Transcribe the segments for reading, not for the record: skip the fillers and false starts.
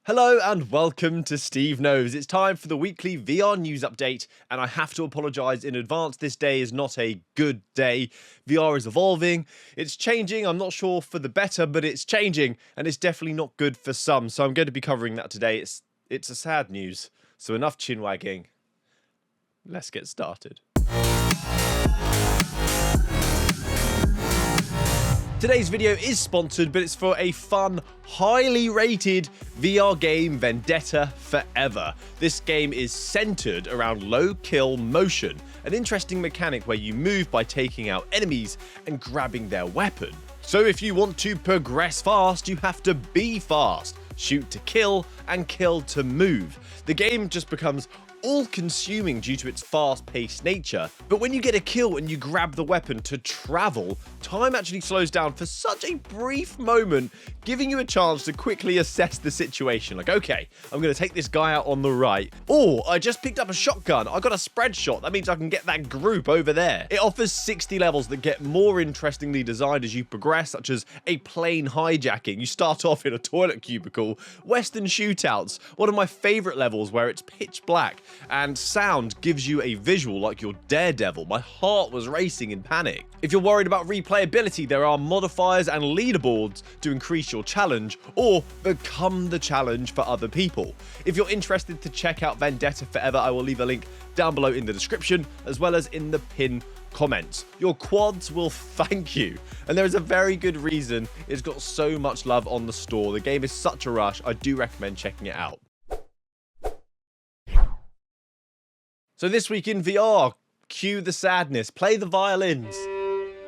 Hello and welcome to SteveKnows. It's time for the weekly VR news update, and I have to apologise in advance. This day is not a good day. VR is evolving, it's changing. I'm not sure for the better, but it's changing, and it's definitely not good for some. So I'm going to be covering that today. It's a sad news. So enough chin wagging. Let's get started. Today's video is sponsored, but it's for a fun, highly rated VR game, Vendetta Forever. This game is centered around low kill motion, an interesting mechanic where you move by taking out enemies and grabbing their weapon. So if you want to progress fast, you have to be fast, shoot to kill, and kill to move. The game just becomes all-consuming due to its fast-paced nature, but when you get a kill and you grab the weapon to travel, time actually slows down for such a brief moment, giving you a chance to quickly assess the situation. Like, okay, I'm going to take this guy out on the right. Oh, I just picked up a shotgun. I got a spread shot. That means I can get that group over there. It offers 60 levels that get more interestingly designed as you progress, such as a plane hijacking. You start off in a toilet cubicle, Western shootouts, one of my favorite levels where it's pitch black, and sound gives you a visual like you're Daredevil. My heart was racing in panic. If you're worried about replayability, there are modifiers and leaderboards to increase your challenge or become the challenge for other people. If you're interested to check out Vendetta Forever, I will leave a link down below in the description as well as in the pinned comments. Your quads will thank you, and there is a very good reason it's got so much love on the store. The game is such a rush. I do recommend checking it out. So this week in VR, cue the sadness, play the violins.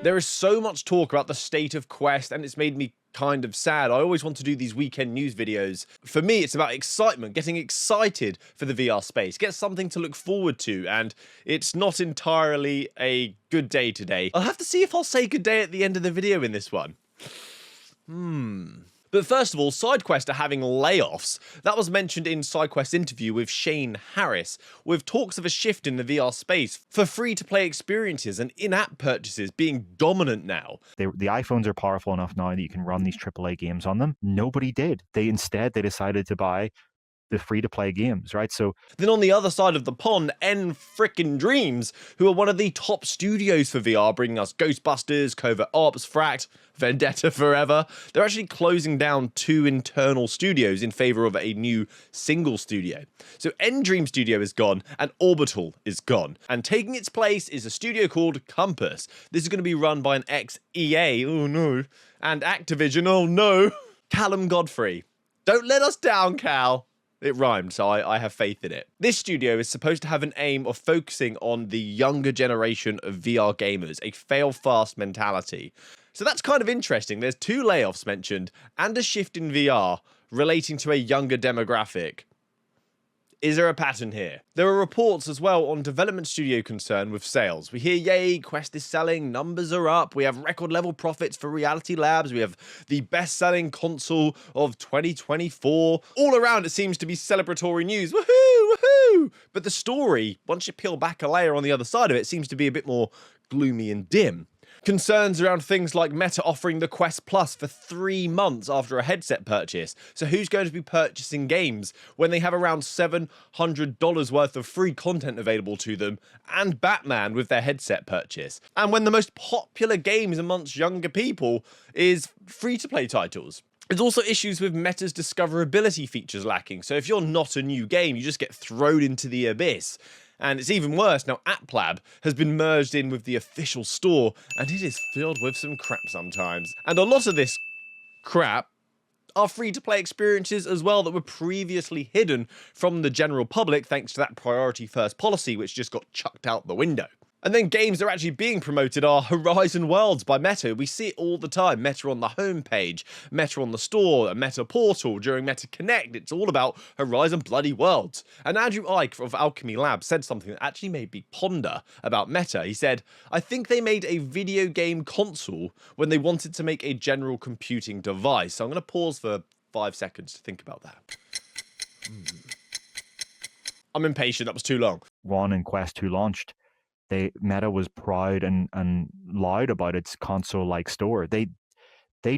There is so much talk about the state of Quest, and it's made me kind of sad. I always want to do these weekend news videos. For me, it's about excitement, getting excited for the VR space, get something to look forward to, and it's not entirely a good day today. I'll have to see if I'll say good day at the end of the video in this one. But first of all, SideQuest are having layoffs. That was mentioned in SideQuest's interview with Shane Harris, with talks of a shift in the VR space for free-to-play experiences and in-app purchases being dominant now. The iPhones are powerful enough now that you can run these AAA games on them. Nobody did. They decided to buy the free-to-play games, right? So then on the other side of the pond, Frickin' Dreams, who are one of the top studios for VR, bringing us Ghostbusters, Covert Ops, Fract, Vendetta Forever. They're actually closing down 2 internal studios in favor of a new single studio. So Dream Studio is gone and Orbital is gone. And taking its place is a studio called Compass. This is going to be run by an ex-EA, oh no, and Activision, oh no, Callum Godfrey. Don't let us down, Cal. It rhymed, so I have faith in it. This studio is supposed to have an aim of focusing on the younger generation of VR gamers, a fail-fast mentality. So that's kind of interesting. There's 2 layoffs mentioned and a shift in VR relating to a younger demographic. Is there a pattern here? There are reports as well on development studio concern with sales. We hear, yay, Quest is selling, numbers are up, we have record level profits for Reality Labs, we have the best-selling console of 2024. All around it seems to be celebratory news, woohoo, woohoo! But the story, once you peel back a layer on the other side of it, seems to be a bit more gloomy and dim. Concerns around things like Meta offering the Quest Plus for 3 months after a headset purchase. So who's going to be purchasing games when they have around $700 worth of free content available to them and Batman with their headset purchase? And when the most popular games amongst younger people is free-to-play titles. There's also issues with Meta's discoverability features lacking. So if you're not a new game, you just get thrown into the abyss. And it's even worse, now AppLab has been merged in with the official store, and it is filled with some crap sometimes. And a lot of this crap are free-to-play experiences as well that were previously hidden from the general public thanks to that priority first policy which just got chucked out the window. And then games that are actually being promoted are Horizon Worlds by Meta. We see it all the time. Meta on the homepage, Meta on the store, a Meta portal, during Meta Connect. It's all about Horizon bloody Worlds. And Andrew Ike of Alchemy Labs said something that actually made me ponder about Meta. He said, I think they made a video game console when they wanted to make a general computing device. So I'm going to pause for 5 seconds to think about that. I'm impatient. That was too long. 1 and Quest 2 launched, Meta was proud and loud about its console-like store. They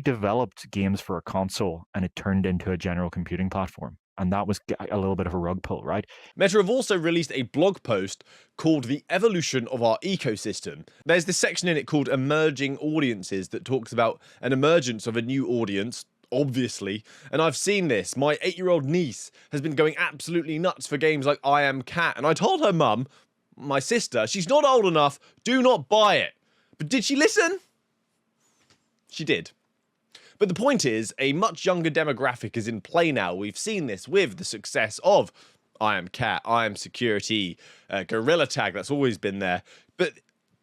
developed games for a console and it turned into a general computing platform. And that was a little bit of a rug pull, right? Meta have also released a blog post called The Evolution of Our Ecosystem. There's this section in it called Emerging Audiences that talks about an emergence of a new audience, obviously, and I've seen this. My 8-year-old niece has been going absolutely nuts for games like I Am Cat, and I told her mum, my sister, she's not old enough, do not buy it. But did she listen? She did. But the point is, a much younger demographic is in play now. We've seen this with the success of I Am Cat, I Am Security, Gorilla Tag, that's always been there. But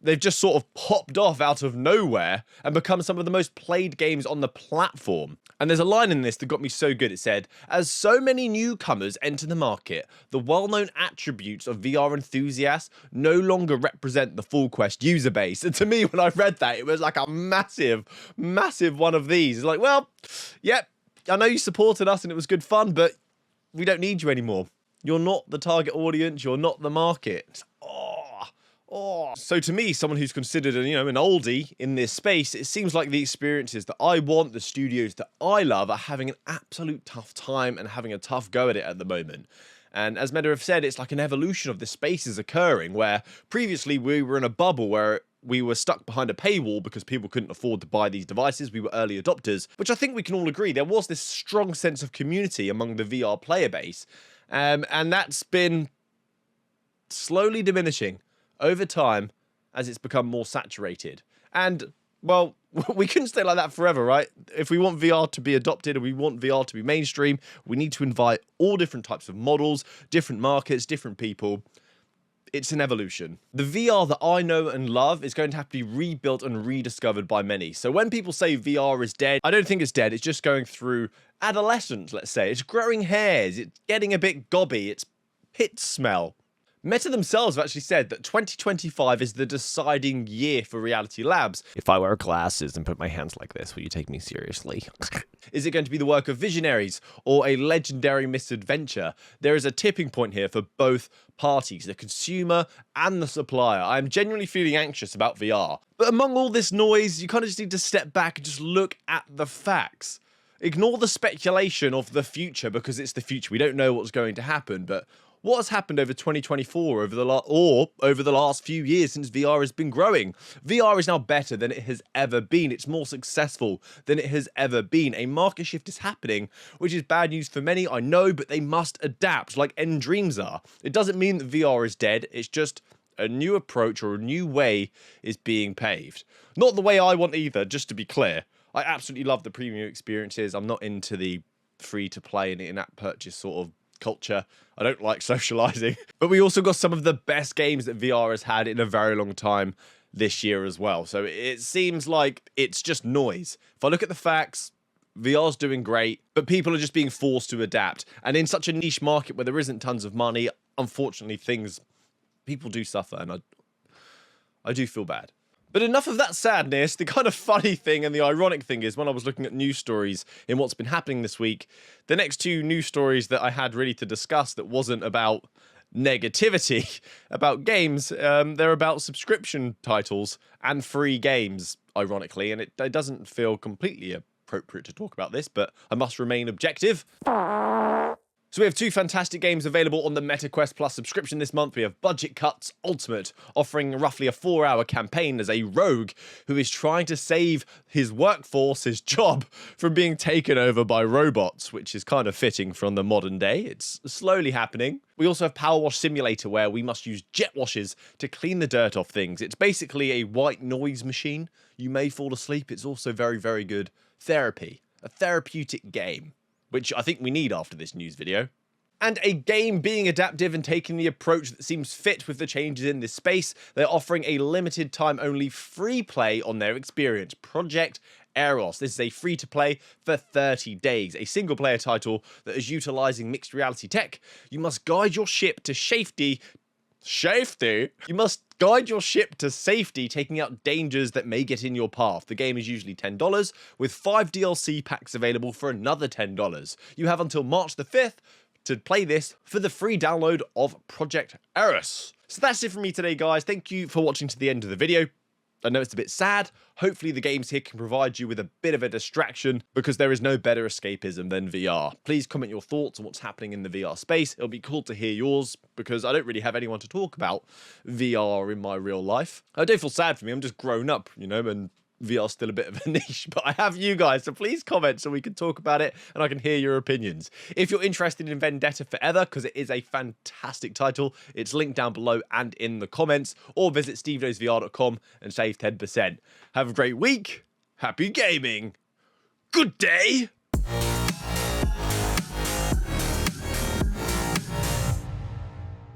they've just sort of popped off out of nowhere and become some of the most played games on the platform. And there's a line in this that got me so good. It said, as so many newcomers enter the market, the well-known attributes of VR enthusiasts no longer represent the full Quest user base. And to me, when I read that, it was like a massive, massive one of these. It's like, well, yep, I know you supported us and it was good fun, but we don't need you anymore. You're not the target audience. You're not the market. So to me, someone who's considered an oldie in this space, it seems like the experiences that I want, the studios that I love, are having an absolute tough time and having a tough go at it at the moment. And as Meta have said, it's like an evolution of the space is occurring, where previously we were in a bubble where we were stuck behind a paywall because people couldn't afford to buy these devices. We were early adopters, which I think we can all agree. There was this strong sense of community among the VR player base. And that's been slowly diminishing over time as it's become more saturated. And, well, we couldn't stay like that forever, right? If we want VR to be adopted and we want VR to be mainstream, we need to invite all different types of models, different markets, different people. It's an evolution. The VR that I know and love is going to have to be rebuilt and rediscovered by many. So when people say VR is dead, I don't think it's dead. It's just going through adolescence, let's say. It's growing hairs. It's getting a bit gobby. It's pit smell. Meta themselves have actually said that 2025 is the deciding year for Reality Labs. If I wear glasses and put my hands like this, will you take me seriously? Is it going to be the work of visionaries or a legendary misadventure? There is a tipping point here for both parties, the consumer and the supplier. I am genuinely feeling anxious about VR. But among all this noise, you kind of just need to step back and just look at the facts. Ignore the speculation of the future because it's the future. We don't know what's going to happen, but what has happened over 2024 over the last few years since VR has been growing? VR is now better than it has ever been. It's more successful than it has ever been. A market shift is happening, which is bad news for many, I know, but they must adapt like End Dreams are. It doesn't mean that VR is dead. It's just a new approach or a new way is being paved. Not the way I want either, just to be clear. I absolutely love the premium experiences. I'm not into the free-to-play and in-app purchase sort of culture. I don't like socializing. But we also got some of the best games that VR has had in a very long time this year as well. So it seems like it's just noise. If I look at the facts, VR's doing great, but people are just being forced to adapt. And in such a niche market where there isn't tons of money, unfortunately, people do suffer, and I do feel bad. But enough of that sadness. The kind of funny thing and the ironic thing is, when I was looking at news stories in what's been happening this week, the next two news stories that I had really to discuss that wasn't about negativity about games, they're about subscription titles and free games, ironically, and it doesn't feel completely appropriate to talk about this, but I must remain objective. So we have two fantastic games available on the MetaQuest Plus subscription this month. We have Budget Cuts Ultimate, offering roughly a 4-hour campaign as a rogue who is trying to save his workforce, his job, from being taken over by robots, which is kind of fitting from the modern day. It's slowly happening. We also have Power Wash Simulator, where we must use jet washers to clean the dirt off things. It's basically a white noise machine. You may fall asleep. It's also very, very good therapy, a therapeutic game, which I think we need after this news video. And a game being adaptive and taking the approach that seems fit with the changes in this space. They're offering a limited time only free play on their experience, Project Eros. This is a free to play for 30 days, a single player title that is utilizing mixed reality tech. You must guide your ship to safety. You must guide your ship to safety, taking out dangers that may get in your path. The game is usually $10, with 5 DLC packs available for another $10. You have until March the 5th to play this for the free download of Project Eros. So that's it from me today, guys. Thank you for watching to the end of the video. I know it's a bit sad. Hopefully the games here can provide you with a bit of a distraction, because there is no better escapism than VR. Please comment your thoughts on what's happening in the VR space. It'll be cool to hear yours, because I don't really have anyone to talk about VR in my real life. I don't feel sad for me. I'm just grown up, you know, and VR's still a bit of a niche, but I have you guys, so please comment so we can talk about it and I can hear your opinions. If you're interested in Vendetta Forever, because it is a fantastic title, it's linked down below and in the comments, or visit SteveKnowsVR.com and save 10%. Have a great week, happy gaming, good day!